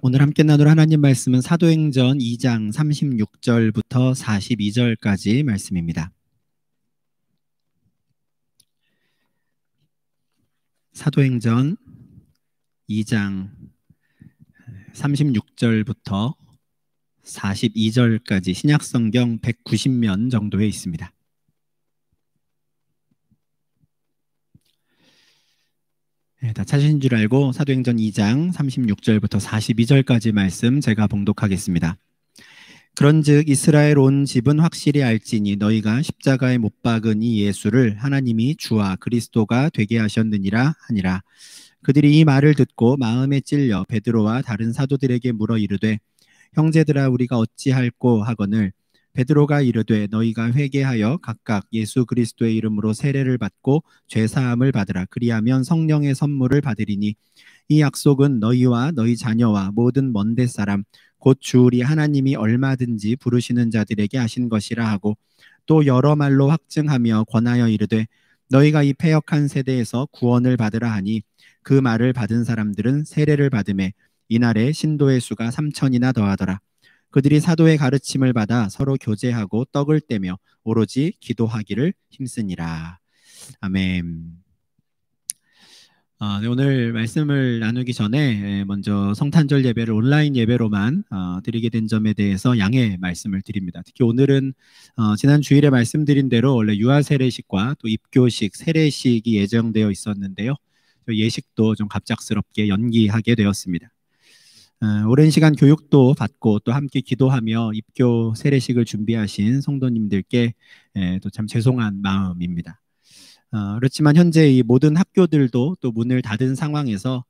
오늘 함께 나눌 하나님 말씀은 사도행전 2장 36절부터 42절까지 말씀입니다. 사도행전 2장 36절부터 42절까지 신약성경 190면 정도에 있습니다. 다 찾으신 줄 알고 사도행전 2장 36절부터 42절까지 말씀 제가 봉독하겠습니다. 그런즉 이스라엘 온 집은 확실히 알지니 너희가 십자가에 못 박은 이 예수를 하나님이 주와 그리스도가 되게 하셨느니라 하니라. 그들이 이 말을 듣고 마음에 찔려 베드로와 다른 사도들에게 물어 이르되 형제들아 우리가 어찌할꼬 하거늘 베드로가 이르되 너희가 회개하여 각각 예수 그리스도의 이름으로 세례를 받고 죄 사함을 받으라. 그리하면 성령의 선물을 받으리니 이 약속은 너희와 너희 자녀와 모든 먼데 사람 곧 주 우리 하나님이 얼마든지 부르시는 자들에게 하신 것이라 하고 또 여러 말로 확증하며 권하여 이르되 너희가 이 패역한 세대에서 구원을 받으라 하니 그 말을 받은 사람들은 세례를 받음에 이날에 신도의 수가 3,000이나 더하더라. 그들이 사도의 가르침을 받아 서로 교제하고 떡을 떼며 오로지 기도하기를 힘쓰니라. 아멘. 네, 오늘 말씀을 나누기 전에 먼저 성탄절 예배를 온라인 예배로만 드리게 된 점에 대해서 양해 말씀을 드립니다. 특히 오늘은 지난 주일에 말씀드린 대로 원래 유아 세례식과 또 입교식, 세례식이 예정되어 있었는데요. 예식도 좀 갑작스럽게 연기하게 되었습니다. 오랜 시간 교육도 받고 또 함께 기도하며 입교 세례식을 준비하신 성도님들께 또 참 죄송한 마음입니다. 그렇지만 현재 이 모든 학교들도 또 문을 닫은 상황에서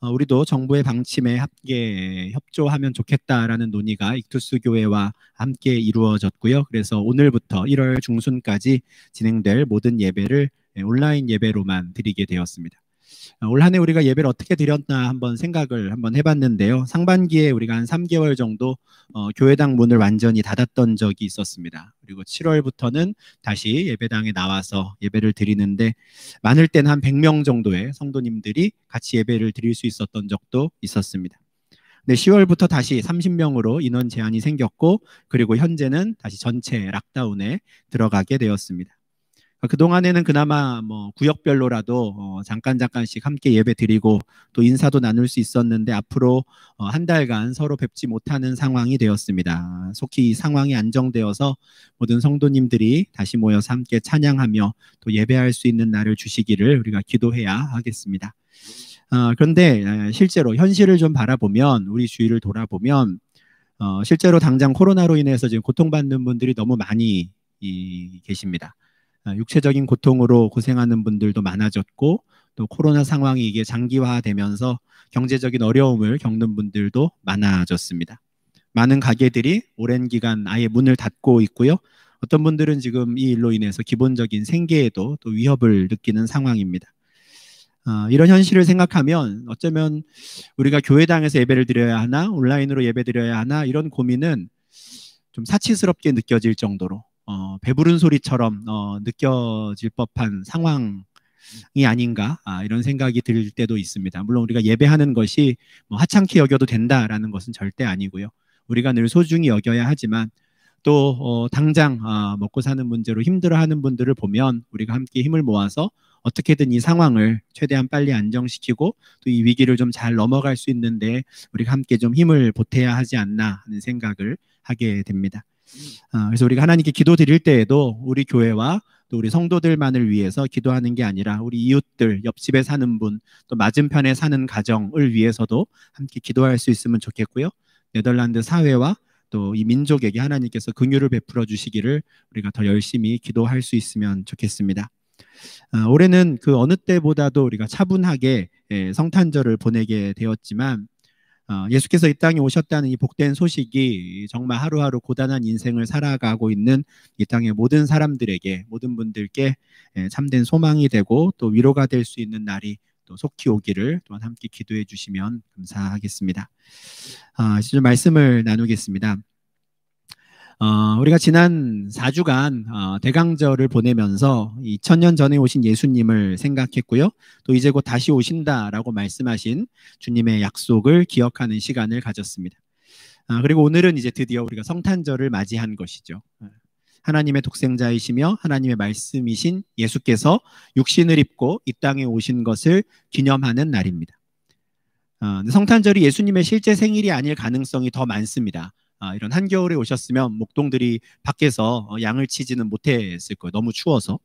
우리도 정부의 방침에 함께 협조하면 좋겠다라는 논의가 익투스 교회와 함께 이루어졌고요. 그래서 오늘부터 1월 중순까지 진행될 모든 예배를 온라인 예배로만 드리게 되었습니다. 올 한 해 우리가 예배를 어떻게 드렸나 한번 생각을 한번 해봤는데요. 상반기에 우리가 한 3개월 정도 교회당 문을 완전히 닫았던 적이 있었습니다. 그리고 7월부터는 다시 예배당에 나와서 예배를 드리는데 많을 때는 한 100명 정도의 성도님들이 같이 예배를 드릴 수 있었던 적도 있었습니다. 네, 10월부터 다시 30명으로 인원 제한이 생겼고 그리고 현재는 다시 전체 락다운에 들어가게 되었습니다. 그동안에는 그나마 뭐 구역별로라도 잠깐씩 함께 예배 드리고 또 인사도 나눌 수 있었는데 앞으로 한 달간 서로 뵙지 못하는 상황이 되었습니다. 속히 이 상황이 안정되어서 모든 성도님들이 다시 모여서 함께 찬양하며 또 예배할 수 있는 날을 주시기를 우리가 기도해야 하겠습니다. 그런데 실제로 현실을 좀 바라보면 우리 주위를 돌아보면 실제로 당장 코로나로 인해서 지금 고통받는 분들이 너무 많이 계십니다. 육체적인 고통으로 고생하는 분들도 많아졌고 또 코로나 상황이 이게 장기화되면서 경제적인 어려움을 겪는 분들도 많아졌습니다. 많은 가게들이 오랜 기간 아예 문을 닫고 있고요. 어떤 분들은 지금 이 일로 인해서 기본적인 생계에도 또 위협을 느끼는 상황입니다. 이런 현실을 생각하면 어쩌면 우리가 교회당에서 예배를 드려야 하나 온라인으로 예배 드려야 하나 이런 고민은 좀 사치스럽게 느껴질 정도로 배부른 소리처럼 느껴질 법한 상황이 아닌가 이런 생각이 들 때도 있습니다. 물론 우리가 예배하는 것이 뭐 하찮게 여겨도 된다라는 것은 절대 아니고요. 우리가 늘 소중히 여겨야 하지만 또 당장 먹고 사는 문제로 힘들어하는 분들을 보면 우리가 함께 힘을 모아서 어떻게든 이 상황을 최대한 빨리 안정시키고 또 이 위기를 좀 잘 넘어갈 수 있는데 우리가 함께 좀 힘을 보태야 하지 않나 하는 생각을 하게 됩니다. 그래서 우리가 하나님께 기도 드릴 때에도 우리 교회와 또 우리 성도들만을 위해서 기도하는 게 아니라 우리 이웃들, 옆집에 사는 분, 또 맞은편에 사는 가정을 위해서도 함께 기도할 수 있으면 좋겠고요. 네덜란드 사회와 또 이 민족에게 하나님께서 긍휼을 베풀어 주시기를 우리가 더 열심히 기도할 수 있으면 좋겠습니다. 올해는 그 어느 때보다도 우리가 차분하게 성탄절을 보내게 되었지만 예수께서 이 땅에 오셨다는 이 복된 소식이 정말 하루하루 고단한 인생을 살아가고 있는 이 땅의 모든 사람들에게 모든 분들께 참된 소망이 되고 또 위로가 될 수 있는 날이 또 속히 오기를 또한 함께 기도해 주시면 감사하겠습니다. 이제 좀 말씀을 나누겠습니다. 우리가 지난 4주간 대강절을 보내면서 2000년 전에 오신 예수님을 생각했고요. 또 이제 곧 다시 오신다라고 말씀하신 주님의 약속을 기억하는 시간을 가졌습니다. 그리고 오늘은 이제 드디어 우리가 성탄절을 맞이한 것이죠. 하나님의 독생자이시며 하나님의 말씀이신 예수께서 육신을 입고 이 땅에 오신 것을 기념하는 날입니다. 성탄절이 예수님의 실제 생일이 아닐 가능성이 더 많습니다. 이런 한겨울에 오셨으면 목동들이 밖에서 양을 치지는 못했을 거예요. 너무 추워서.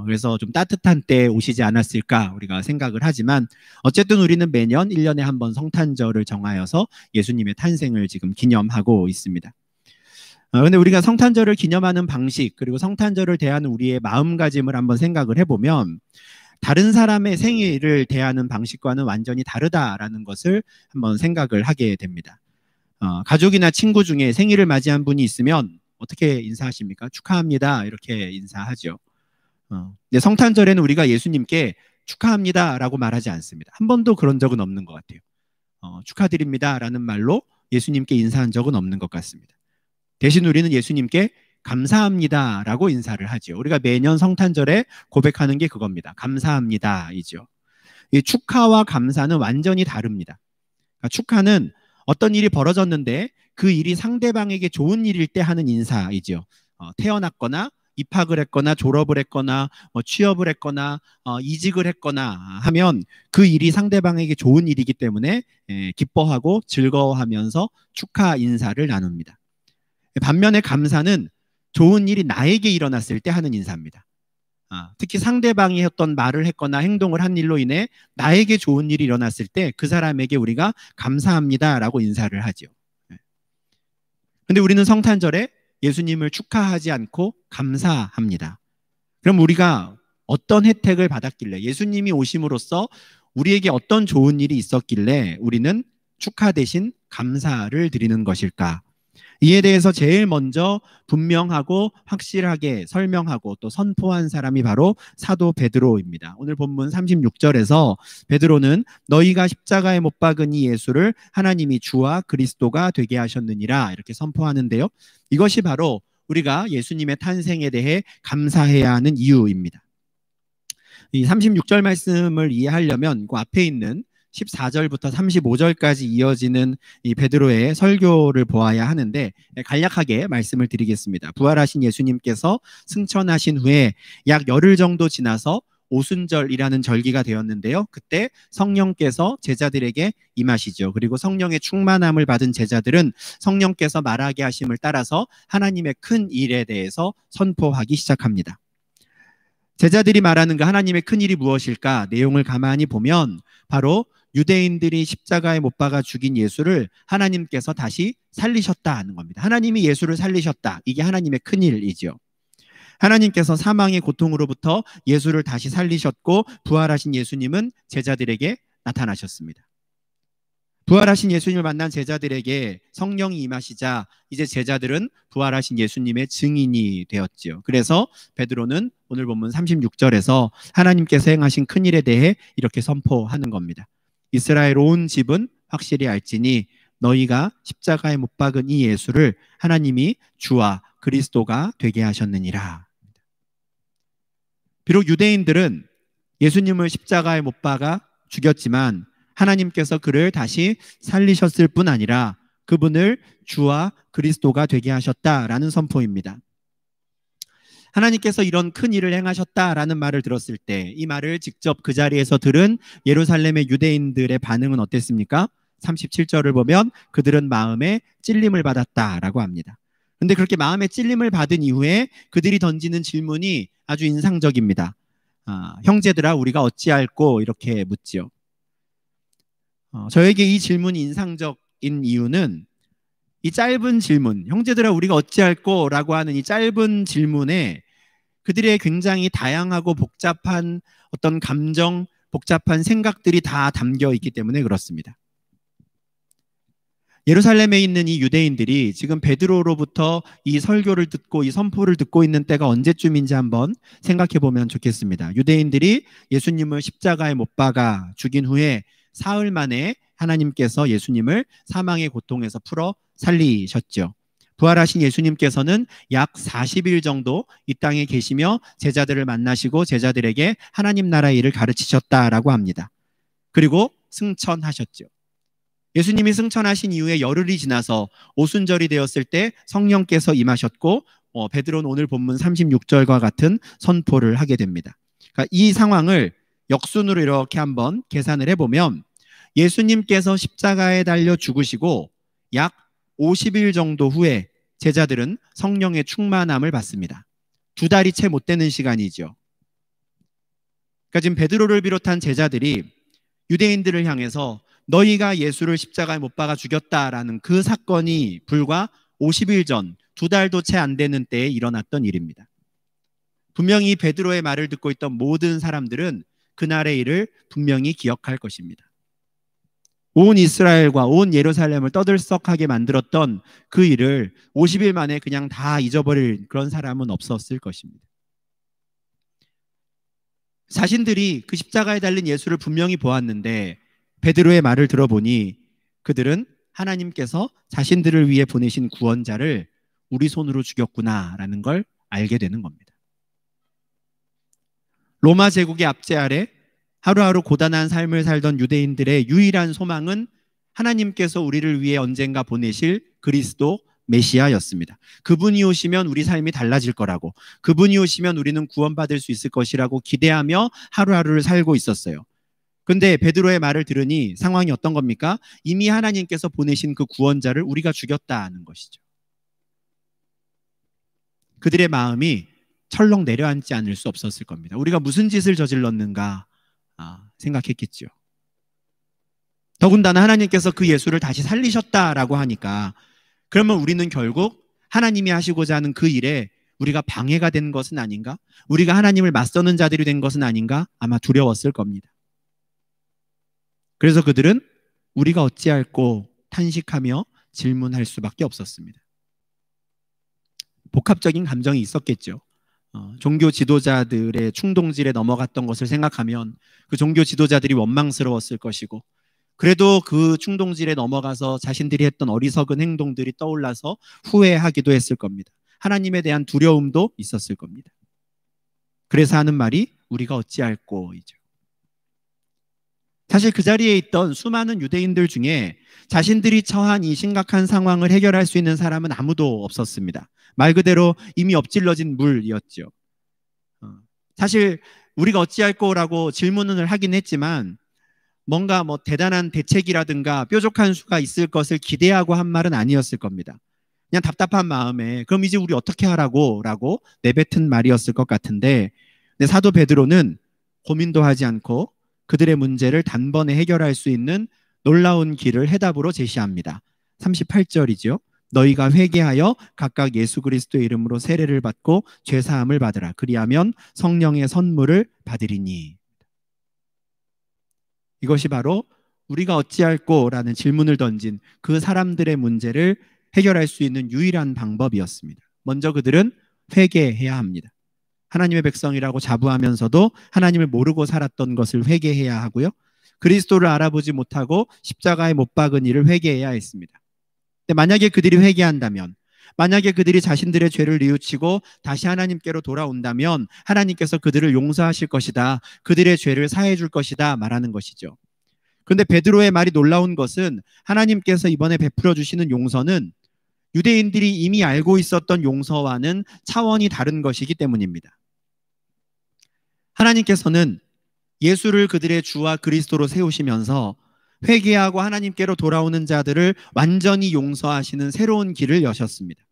그래서 좀 따뜻한 때 오시지 않았을까 우리가 생각을 하지만 어쨌든 우리는 매년 1년에 한 번 성탄절을 정하여서 예수님의 탄생을 지금 기념하고 있습니다. 그런데 우리가 성탄절을 기념하는 방식 그리고 성탄절을 대하는 우리의 마음가짐을 한번 생각을 해보면 다른 사람의 생일을 대하는 방식과는 완전히 다르다라는 것을 한번 생각을 하게 됩니다. 가족이나 친구 중에 생일을 맞이한 분이 있으면 어떻게 인사하십니까? 축하합니다. 이렇게 인사하죠. 근데 성탄절에는 우리가 예수님께 축하합니다라고 말하지 않습니다. 한 번도 그런 적은 없는 것 같아요. 축하드립니다라는 말로 예수님께 인사한 적은 없는 것 같습니다. 대신 우리는 예수님께 감사합니다라고 인사를 하죠. 우리가 매년 성탄절에 고백하는 게 그겁니다. 감사합니다이죠. 이 축하와 감사는 완전히 다릅니다. 그러니까 축하는 어떤 일이 벌어졌는데 그 일이 상대방에게 좋은 일일 때 하는 인사이죠. 태어났거나 입학을 했거나 졸업을 했거나 취업을 했거나 이직을 했거나 하면 그 일이 상대방에게 좋은 일이기 때문에 기뻐하고 즐거워하면서 축하 인사를 나눕니다. 반면에 감사는 좋은 일이 나에게 일어났을 때 하는 인사입니다. 특히 상대방이 어떤 말을 했거나 행동을 한 일로 인해 나에게 좋은 일이 일어났을 때 그 사람에게 우리가 감사합니다라고 인사를 하죠. 그런데 우리는 성탄절에 예수님을 축하하지 않고 감사합니다. 그럼 우리가 어떤 혜택을 받았길래 예수님이 오심으로써 우리에게 어떤 좋은 일이 있었길래 우리는 축하 대신 감사를 드리는 것일까? 이에 대해서 제일 먼저 분명하고 확실하게 설명하고 또 선포한 사람이 바로 사도 베드로입니다. 오늘 본문 36절에서 베드로는 너희가 십자가에 못 박은 이 예수를 하나님이 주와 그리스도가 되게 하셨느니라 이렇게 선포하는데요. 이것이 바로 우리가 예수님의 탄생에 대해 감사해야 하는 이유입니다. 이 36절 말씀을 이해하려면 그 앞에 있는 14절부터 35절까지 이어지는 이 베드로의 설교를 보아야 하는데 간략하게 말씀을 드리겠습니다. 부활하신 예수님께서 승천하신 후에 약 열흘 정도 지나서 오순절이라는 절기가 되었는데요. 그때 성령께서 제자들에게 임하시죠. 그리고 성령의 충만함을 받은 제자들은 성령께서 말하게 하심을 따라서 하나님의 큰 일에 대해서 선포하기 시작합니다. 제자들이 말하는 그 하나님의 큰 일이 무엇일까? 내용을 가만히 보면 바로 유대인들이 십자가에 못 박아 죽인 예수를 하나님께서 다시 살리셨다는 겁니다. 하나님이 예수를 살리셨다. 이게 하나님의 큰 일이죠. 하나님께서 사망의 고통으로부터 예수를 다시 살리셨고 부활하신 예수님은 제자들에게 나타나셨습니다. 부활하신 예수님을 만난 제자들에게 성령이 임하시자 이제 제자들은 부활하신 예수님의 증인이 되었지요. 그래서 베드로는 오늘 본문 36절에서 하나님께서 행하신 큰 일에 대해 이렇게 선포하는 겁니다. 이스라엘 온 집은 확실히 알지니 너희가 십자가에 못 박은 이 예수를 하나님이 주와 그리스도가 되게 하셨느니라. 비록 유대인들은 예수님을 십자가에 못 박아 죽였지만 하나님께서 그를 다시 살리셨을 뿐 아니라 그분을 주와 그리스도가 되게 하셨다라는 선포입니다. 하나님께서 이런 큰 일을 행하셨다라는 말을 들었을 때 이 말을 직접 그 자리에서 들은 예루살렘의 유대인들의 반응은 어땠습니까? 37절을 보면 그들은 마음에 찔림을 받았다라고 합니다. 그런데 그렇게 마음에 찔림을 받은 이후에 그들이 던지는 질문이 아주 인상적입니다. 형제들아 우리가 어찌할꼬 이렇게 묻지요. 저에게 이 질문이 인상적인 이유는 이 짧은 질문, 형제들아 우리가 어찌할꼬 라고 하는 이 짧은 질문에 그들의 굉장히 다양하고 복잡한 어떤 감정, 복잡한 생각들이 다 담겨 있기 때문에 그렇습니다. 예루살렘에 있는 이 유대인들이 지금 베드로로부터 이 설교를 듣고 이 선포를 듣고 있는 때가 언제쯤인지 한번 생각해 보면 좋겠습니다. 유대인들이 예수님을 십자가에 못 박아 죽인 후에 사흘 만에 하나님께서 예수님을 사망의 고통에서 풀어 살리셨죠. 부활하신 예수님께서는 약 40일 정도 이 땅에 계시며 제자들을 만나시고 제자들에게 하나님 나라의 일을 가르치셨다라고 합니다. 그리고 승천하셨죠. 예수님이 승천하신 이후에 열흘이 지나서 오순절이 되었을 때 성령께서 임하셨고 베드로는 오늘 본문 36절과 같은 선포를 하게 됩니다. 그러니까 이 상황을 역순으로 이렇게 한번 계산을 해보면 예수님께서 십자가에 달려 죽으시고 약 50일 정도 후에 제자들은 성령의 충만함을 받습니다. 2달이 채 못 되는 시간이죠. 그러니까 지금 베드로를 비롯한 제자들이 유대인들을 향해서 너희가 예수를 십자가에 못 박아 죽였다라는 그 사건이 불과 50일 전, 2달도 채 안 되는 때에 일어났던 일입니다. 분명히 베드로의 말을 듣고 있던 모든 사람들은 그날의 일을 분명히 기억할 것입니다. 온 이스라엘과 온 예루살렘을 떠들썩하게 만들었던 그 일을 50일 만에 그냥 다 잊어버릴 그런 사람은 없었을 것입니다. 자신들이 그 십자가에 달린 예수를 분명히 보았는데 베드로의 말을 들어보니 그들은 하나님께서 자신들을 위해 보내신 구원자를 우리 손으로 죽였구나라는 걸 알게 되는 겁니다. 로마 제국의 압제 아래 하루하루 고단한 삶을 살던 유대인들의 유일한 소망은 하나님께서 우리를 위해 언젠가 보내실 그리스도 메시아였습니다. 그분이 오시면 우리 삶이 달라질 거라고, 그분이 오시면 우리는 구원받을 수 있을 것이라고 기대하며 하루하루를 살고 있었어요. 근데 베드로의 말을 들으니 상황이 어떤 겁니까? 이미 하나님께서 보내신 그 구원자를 우리가 죽였다는 것이죠. 그들의 마음이 철렁 내려앉지 않을 수 없었을 겁니다. 우리가 무슨 짓을 저질렀는가 생각했겠죠. 더군다나 하나님께서 그 예수를 다시 살리셨다라고 하니까 그러면 우리는 결국 하나님이 하시고자 하는 그 일에 우리가 방해가 된 것은 아닌가? 우리가 하나님을 맞서는 자들이 된 것은 아닌가? 아마 두려웠을 겁니다. 그래서 그들은 우리가 어찌할꼬 탄식하며 질문할 수밖에 없었습니다. 복합적인 감정이 있었겠죠. 종교 지도자들의 충동질에 넘어갔던 것을 생각하면 그 종교 지도자들이 원망스러웠을 것이고, 그래도 그 충동질에 넘어가서 자신들이 했던 어리석은 행동들이 떠올라서 후회하기도 했을 겁니다. 하나님에 대한 두려움도 있었을 겁니다. 그래서 하는 말이 우리가 어찌할꼬이죠. 사실 그 자리에 있던 수많은 유대인들 중에 자신들이 처한 이 심각한 상황을 해결할 수 있는 사람은 아무도 없었습니다. 말 그대로 이미 엎질러진 물이었죠. 사실 우리가 어찌할꼬라고 질문을 하긴 했지만 뭔가 대단한 대책이라든가 뾰족한 수가 있을 것을 기대하고 한 말은 아니었을 겁니다. 그냥 답답한 마음에 그럼 이제 우리 어떻게 하라고 라고 내뱉은 말이었을 것 같은데, 근데 사도 베드로는 고민도 하지 않고 그들의 문제를 단번에 해결할 수 있는 놀라운 길을 해답으로 제시합니다. 38절이죠. 너희가 회개하여 각각 예수 그리스도의 이름으로 세례를 받고 죄사함을 받으라. 그리하면 성령의 선물을 받으리니. 이것이 바로 우리가 어찌할꼬라는 질문을 던진 그 사람들의 문제를 해결할 수 있는 유일한 방법이었습니다. 먼저 그들은 회개해야 합니다. 하나님의 백성이라고 자부하면서도 하나님을 모르고 살았던 것을 회개해야 하고요. 그리스도를 알아보지 못하고 십자가에 못 박은 일을 회개해야 했습니다. 근데 만약에 그들이 회개한다면, 만약에 그들이 자신들의 죄를 뉘우치고 다시 하나님께로 돌아온다면 하나님께서 그들을 용서하실 것이다, 그들의 죄를 사해 줄 것이다 말하는 것이죠. 그런데 베드로의 말이 놀라운 것은 하나님께서 이번에 베풀어 주시는 용서는 유대인들이 이미 알고 있었던 용서와는 차원이 다른 것이기 때문입니다. 하나님께서는 예수를 그들의 주와 그리스도로 세우시면서 회개하고 하나님께로 돌아오는 자들을 완전히 용서하시는 새로운 길을 여셨습니다.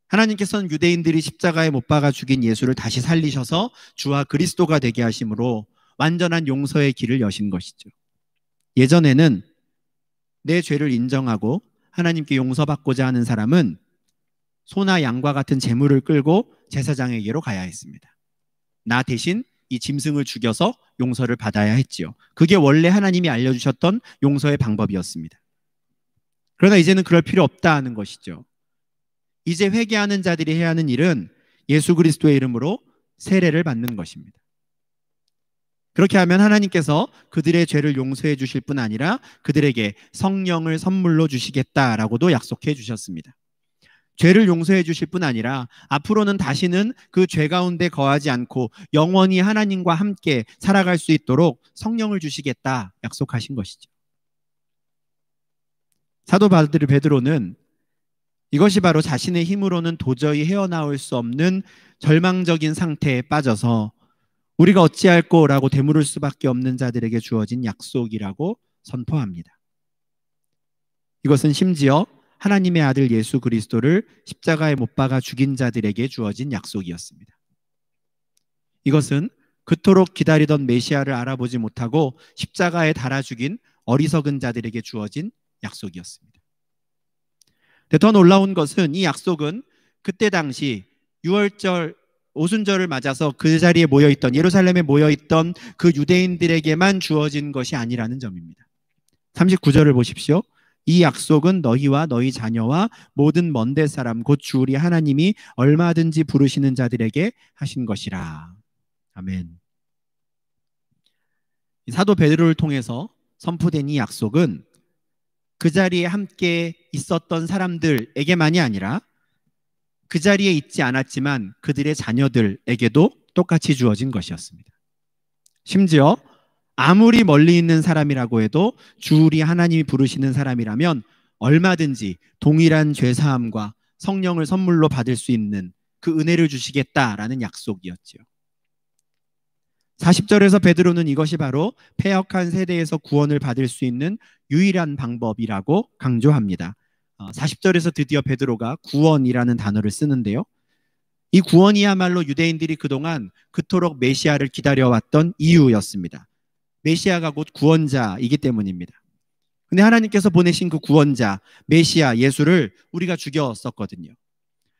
하나님께서는 유대인들이 십자가에 못 박아 죽인 예수를 다시 살리셔서 주와 그리스도가 되게 하심으로 완전한 용서의 길을 여신 것이죠. 예전에는 내 죄를 인정하고 하나님께 용서받고자 하는 사람은 소나 양과 같은 제물을 끌고 제사장에게로 가야 했습니다. 나 대신 이 짐승을 죽여서 용서를 받아야 했지요. 그게 원래 하나님이 알려주셨던 용서의 방법이었습니다. 그러나 이제는 그럴 필요 없다는 것이죠. 이제 회개하는 자들이 해야 하는 일은 예수 그리스도의 이름으로 세례를 받는 것입니다. 그렇게 하면 하나님께서 그들의 죄를 용서해 주실 뿐 아니라 그들에게 성령을 선물로 주시겠다라고도 약속해 주셨습니다. 죄를 용서해 주실 뿐 아니라 앞으로는 다시는 그 죄 가운데 거하지 않고 영원히 하나님과 함께 살아갈 수 있도록 성령을 주시겠다 약속하신 것이죠. 사도 베드로는 이것이 바로 자신의 힘으로는 도저히 헤어나올 수 없는 절망적인 상태에 빠져서 우리가 어찌할꼬라고 되물을 수밖에 없는 자들에게 주어진 약속이라고 선포합니다. 이것은 심지어 하나님의 아들 예수 그리스도를 십자가에 못 박아 죽인 자들에게 주어진 약속이었습니다. 이것은 그토록 기다리던 메시아를 알아보지 못하고 십자가에 달아 죽인 어리석은 자들에게 주어진 약속이었습니다. 더 놀라운 것은 이 약속은 그때 당시 6월절 오순절을 맞아서 그 자리에 모여있던, 예루살렘에 모여있던 그 유대인들에게만 주어진 것이 아니라는 점입니다. 39절을 보십시오. 이 약속은 너희와 너희 자녀와 모든 먼데 사람 곧 주 우리 하나님이 얼마든지 부르시는 자들에게 하신 것이라. 아멘. 사도 베드로를 통해서 선포된 이 약속은 그 자리에 함께 있었던 사람들에게만이 아니라 그 자리에 있지 않았지만 그들의 자녀들에게도 똑같이 주어진 것이었습니다. 심지어 아무리 멀리 있는 사람이라고 해도 주 우리 하나님이 부르시는 사람이라면 얼마든지 동일한 죄사함과 성령을 선물로 받을 수 있는 그 은혜를 주시겠다라는 약속이었지요. 40절에서 베드로는 이것이 바로 패역한 세대에서 구원을 받을 수 있는 유일한 방법이라고 강조합니다. 40절에서 드디어 베드로가 구원이라는 단어를 쓰는데요. 이 구원이야말로 유대인들이 그동안 그토록 메시아를 기다려왔던 이유였습니다. 메시아가 곧 구원자이기 때문입니다. 근데 하나님께서 보내신 그 구원자, 메시아, 예수를 우리가 죽였었거든요.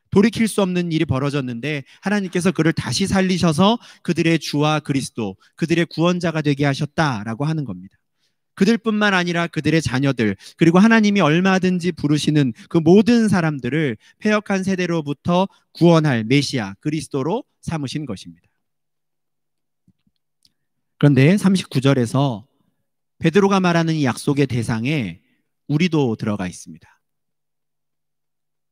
돌이킬 수 없는 일이 벌어졌는데 하나님께서 그를 다시 살리셔서 그들의 주와 그리스도, 그들의 구원자가 되게 하셨다라고 하는 겁니다. 그들뿐만 아니라 그들의 자녀들, 그리고 하나님이 얼마든지 부르시는 그 모든 사람들을 패역한 세대로부터 구원할 메시아, 그리스도로 삼으신 것입니다. 그런데 39절에서 베드로가 말하는 이 약속의 대상에 우리도 들어가 있습니다.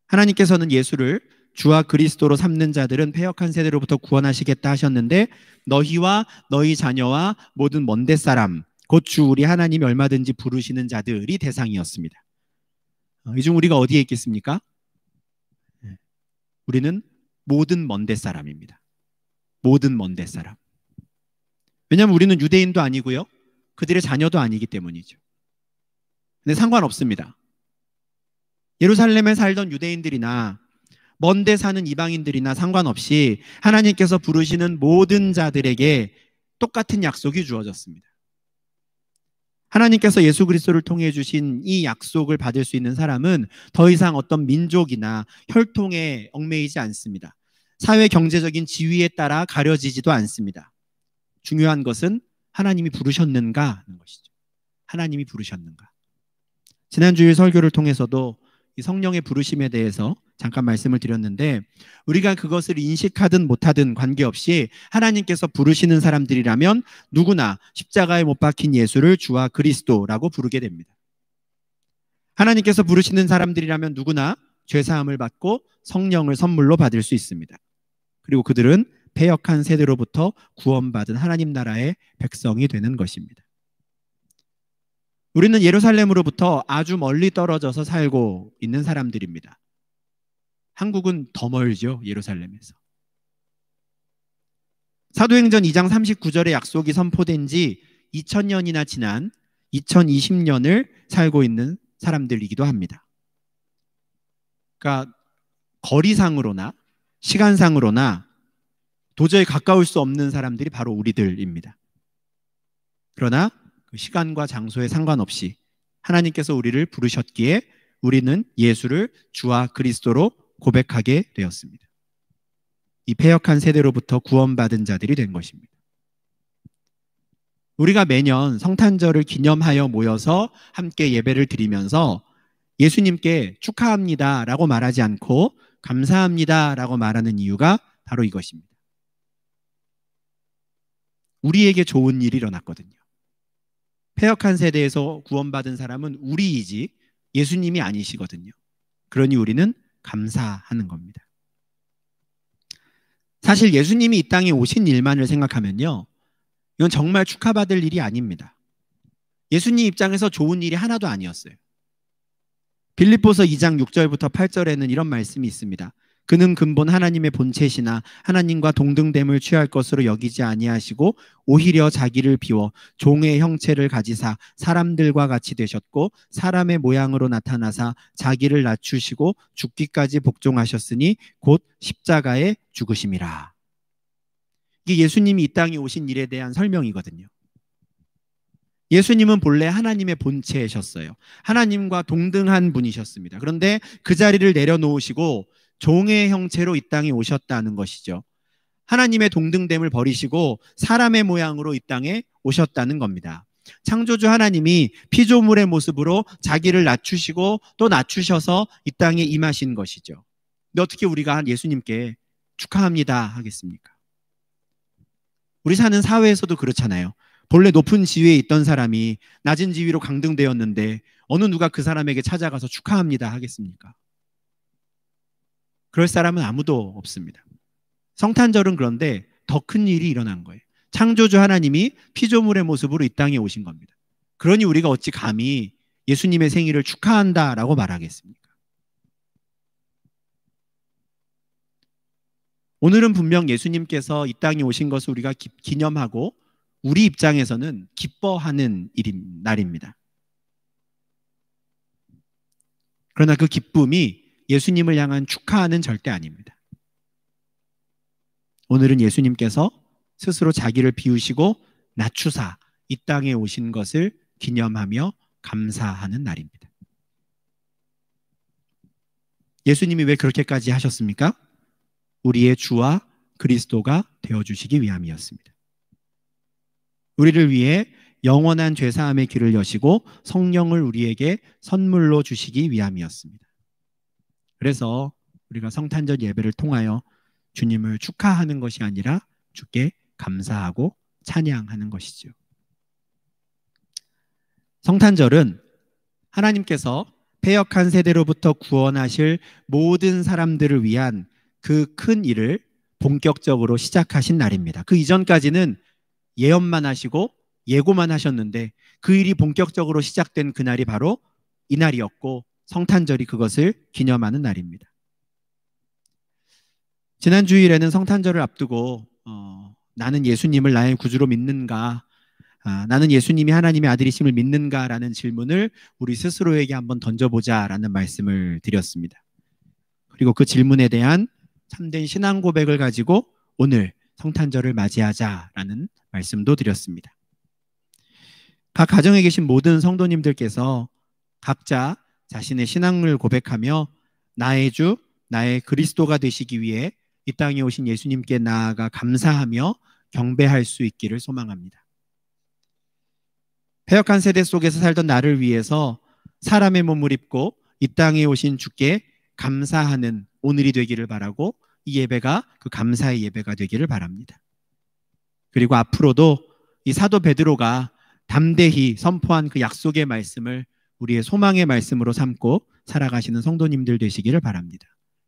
하나님께서는 예수를 주와 그리스도로 삼는 자들은 패역한 세대로부터 구원하시겠다 하셨는데 너희와 너희 자녀와 모든 먼데 사람 곧 주 우리 하나님이 얼마든지 부르시는 자들이 대상이었습니다. 이 중 우리가 어디에 있겠습니까? 우리는 모든 먼데 사람입니다. 모든 먼데 사람. 왜냐하면 우리는 유대인도 아니고요. 그들의 자녀도 아니기 때문이죠. 근데 상관없습니다. 예루살렘에 살던 유대인들이나 먼데 사는 이방인들이나 상관없이 하나님께서 부르시는 모든 자들에게 똑같은 약속이 주어졌습니다. 하나님께서 예수 그리스도를 통해 주신 이 약속을 받을 수 있는 사람은 더 이상 어떤 민족이나 혈통에 얽매이지 않습니다. 사회 경제적인 지위에 따라 가려지지도 않습니다. 중요한 것은 하나님이 부르셨는가 하는 것이죠. 하나님이 부르셨는가. 지난주일 설교를 통해서도 이 성령의 부르심에 대해서 잠깐 말씀을 드렸는데 우리가 그것을 인식하든 못하든 관계없이 하나님께서 부르시는 사람들이라면 누구나 십자가에 못 박힌 예수를 주와 그리스도라고 부르게 됩니다. 하나님께서 부르시는 사람들이라면 누구나 죄사함을 받고 성령을 선물로 받을 수 있습니다. 그리고 그들은 패역한 세대로부터 구원받은 하나님 나라의 백성이 되는 것입니다. 우리는 예루살렘으로부터 아주 멀리 떨어져서 살고 있는 사람들입니다. 한국은 더 멀죠, 예루살렘에서. 사도행전 2장 39절의 약속이 선포된 지 2000년이나 지난 2020년을 살고 있는 사람들이기도 합니다. 그러니까 거리상으로나 시간상으로나 도저히 가까울 수 없는 사람들이 바로 우리들입니다. 그러나 그 시간과 장소에 상관없이 하나님께서 우리를 부르셨기에 우리는 예수를 주와 그리스도로 고백하게 되었습니다. 이 패역한 세대로부터 구원받은 자들이 된 것입니다. 우리가 매년 성탄절을 기념하여 모여서 함께 예배를 드리면서 예수님께 축하합니다 라고 말하지 않고 감사합니다 라고 말하는 이유가 바로 이것입니다. 우리에게 좋은 일이 일어났거든요. 패역한 세대에서 구원받은 사람은 우리이지 예수님이 아니시거든요. 그러니 우리는 감사하는 겁니다. 사실 예수님이 이 땅에 오신 일만을 생각하면요, 이건 정말 축하받을 일이 아닙니다. 예수님 입장에서 좋은 일이 하나도 아니었어요. 빌립보서 2장 6절부터 8절에는 이런 말씀이 있습니다. 그는 근본 하나님의 본체시나 하나님과 동등됨을 취할 것으로 여기지 아니하시고 오히려 자기를 비워 종의 형체를 가지사 사람들과 같이 되셨고 사람의 모양으로 나타나사 자기를 낮추시고 죽기까지 복종하셨으니 곧 십자가에 죽으심이라. 이게 예수님이 이 땅에 오신 일에 대한 설명이거든요. 예수님은 본래 하나님의 본체셨어요. 하나님과 동등한 분이셨습니다. 그런데 그 자리를 내려놓으시고 종의 형체로 이 땅에 오셨다는 것이죠. 하나님의 동등됨을 버리시고 사람의 모양으로 이 땅에 오셨다는 겁니다. 창조주 하나님이 피조물의 모습으로 자기를 낮추시고 또 낮추셔서 이 땅에 임하신 것이죠. 근데 어떻게 우리가 예수님께 축하합니다 하겠습니까? 우리 사는 사회에서도 그렇잖아요. 본래 높은 지위에 있던 사람이 낮은 지위로 강등되었는데 어느 누가 그 사람에게 찾아가서 축하합니다 하겠습니까? 그럴 사람은 아무도 없습니다. 성탄절은 그런데 더 큰 일이 일어난 거예요. 창조주 하나님이 피조물의 모습으로 이 땅에 오신 겁니다. 그러니 우리가 어찌 감히 예수님의 생일을 축하한다라고 말하겠습니까? 오늘은 분명 예수님께서 이 땅에 오신 것을 우리가 기념하고 우리 입장에서는 기뻐하는 날입니다. 그러나 그 기쁨이 예수님을 향한 축하는 절대 아닙니다. 오늘은 예수님께서 스스로 자기를 비우시고 낮추사 이 땅에 오신 것을 기념하며 감사하는 날입니다. 예수님이 왜 그렇게까지 하셨습니까? 우리의 주와 그리스도가 되어주시기 위함이었습니다. 우리를 위해 영원한 죄사함의 길을 여시고 성령을 우리에게 선물로 주시기 위함이었습니다. 그래서 우리가 성탄절 예배를 통하여 주님을 축하하는 것이 아니라 주께 감사하고 찬양하는 것이죠. 성탄절은 하나님께서 패역한 세대로부터 구원하실 모든 사람들을 위한 그 큰 일을 본격적으로 시작하신 날입니다. 그 이전까지는 예언만 하시고 예고만 하셨는데 그 일이 본격적으로 시작된 그날이 바로 이 날이었고 성탄절이 그것을 기념하는 날입니다. 지난 주일에는 성탄절을 앞두고 나는 예수님을 나의 구주로 믿는가, 나는 예수님이 하나님의 아들이심을 믿는가라는 질문을 우리 스스로에게 한번 던져보자라는 말씀을 드렸습니다. 그리고 그 질문에 대한 참된 신앙 고백을 가지고 오늘 성탄절을 맞이하자라는 말씀도 드렸습니다. 각 가정에 계신 모든 성도님들께서 각자 자신의 신앙을 고백하며 나의 주, 나의 그리스도가 되시기 위해 이 땅에 오신 예수님께 나아가 감사하며 경배할 수 있기를 소망합니다. 패역한 세대 속에서 살던 나를 위해서 사람의 몸을 입고 이 땅에 오신 주께 감사하는 오늘이 되기를 바라고 이 예배가 그 감사의 예배가 되기를 바랍니다. 그리고 앞으로도 이 사도 베드로가 담대히 선포한 그 약속의 말씀을 우리의 소망의 말씀으로 삼고 살아가시는 성도님들 되시기를 바랍니다.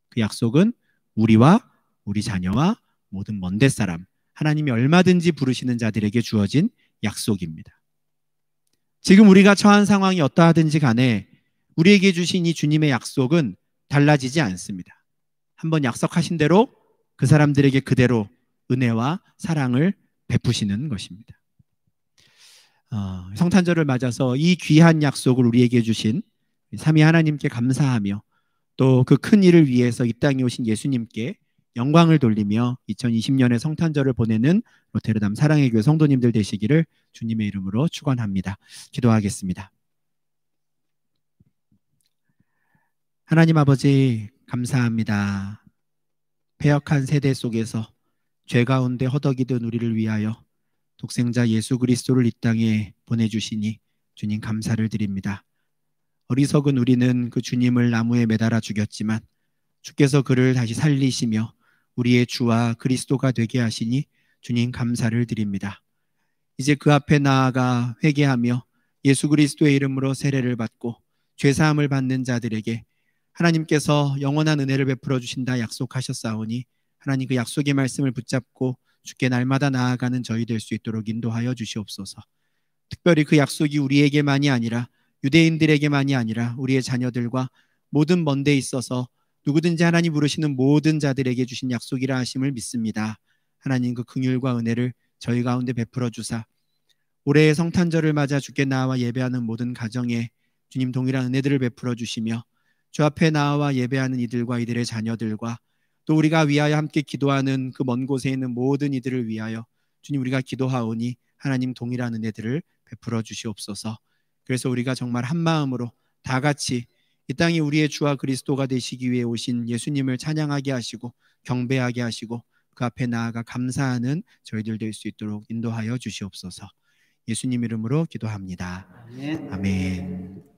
그 약속은 우리와 우리 자녀와 모든 먼데 사람, 하나님이 얼마든지 부르시는 자들에게 주어진 약속입니다. 지금 우리가 처한 상황이 어떠하든지 간에 우리에게 주신 이 주님의 약속은 달라지지 않습니다. 한번 약속하신 대로 그 사람들에게 그대로 은혜와 사랑을 베푸시는 것입니다. 성탄절을 맞아서 이 귀한 약속을 우리에게 주신 삼위 하나님께 감사하며 또 그 큰 일을 위해서 이 땅에 오신 예수님께 영광을 돌리며 2020년의 성탄절을 보내는 로테르담 사랑의 교회 성도님들 되시기를 주님의 이름으로 축원합니다. 기도하겠습니다. 하나님 아버지 감사합니다. 패역한 세대 속에서 죄 가운데 허덕이던 우리를 위하여 독생자 예수 그리스도를 이 땅에 보내주시니 주님 감사를 드립니다. 어리석은 우리는 그 주님을 나무에 매달아 죽였지만 주께서 그를 다시 살리시며 우리의 주와 그리스도가 되게 하시니 주님 감사를 드립니다. 이제 그 앞에 나아가 회개하며 예수 그리스도의 이름으로 세례를 받고 죄사함을 받는 자들에게 하나님께서 영원한 은혜를 베풀어 주신다 약속하셨사오니 하나님 그 약속의 말씀을 붙잡고 주께 날마다 나아가는 저희 될 수 있도록 인도하여 주시옵소서. 특별히 그 약속이 우리에게만이 아니라 유대인들에게만이 아니라 우리의 자녀들과 모든 먼 데 있어서 누구든지 하나님 부르시는 모든 자들에게 주신 약속이라 하심을 믿습니다. 하나님 그 긍휼과 은혜를 저희 가운데 베풀어 주사 올해의 성탄절을 맞아 주께 나와 예배하는 모든 가정에 주님 동일한 은혜들을 베풀어 주시며 주 앞에 나와 예배하는 이들과 이들의 자녀들과 또 우리가 위하여 함께 기도하는 그 먼 곳에 있는 모든 이들을 위하여 주님 우리가 기도하오니 하나님 동일한 은혜들을 베풀어 주시옵소서. 그래서 우리가 정말 한 마음으로 다 같이 이 땅이 우리의 주와 그리스도가 되시기 위해 오신 예수님을 찬양하게 하시고 경배하게 하시고 그 앞에 나아가 감사하는 저희들 될 수 있도록 인도하여 주시옵소서. 예수님 이름으로 기도합니다. 아멘.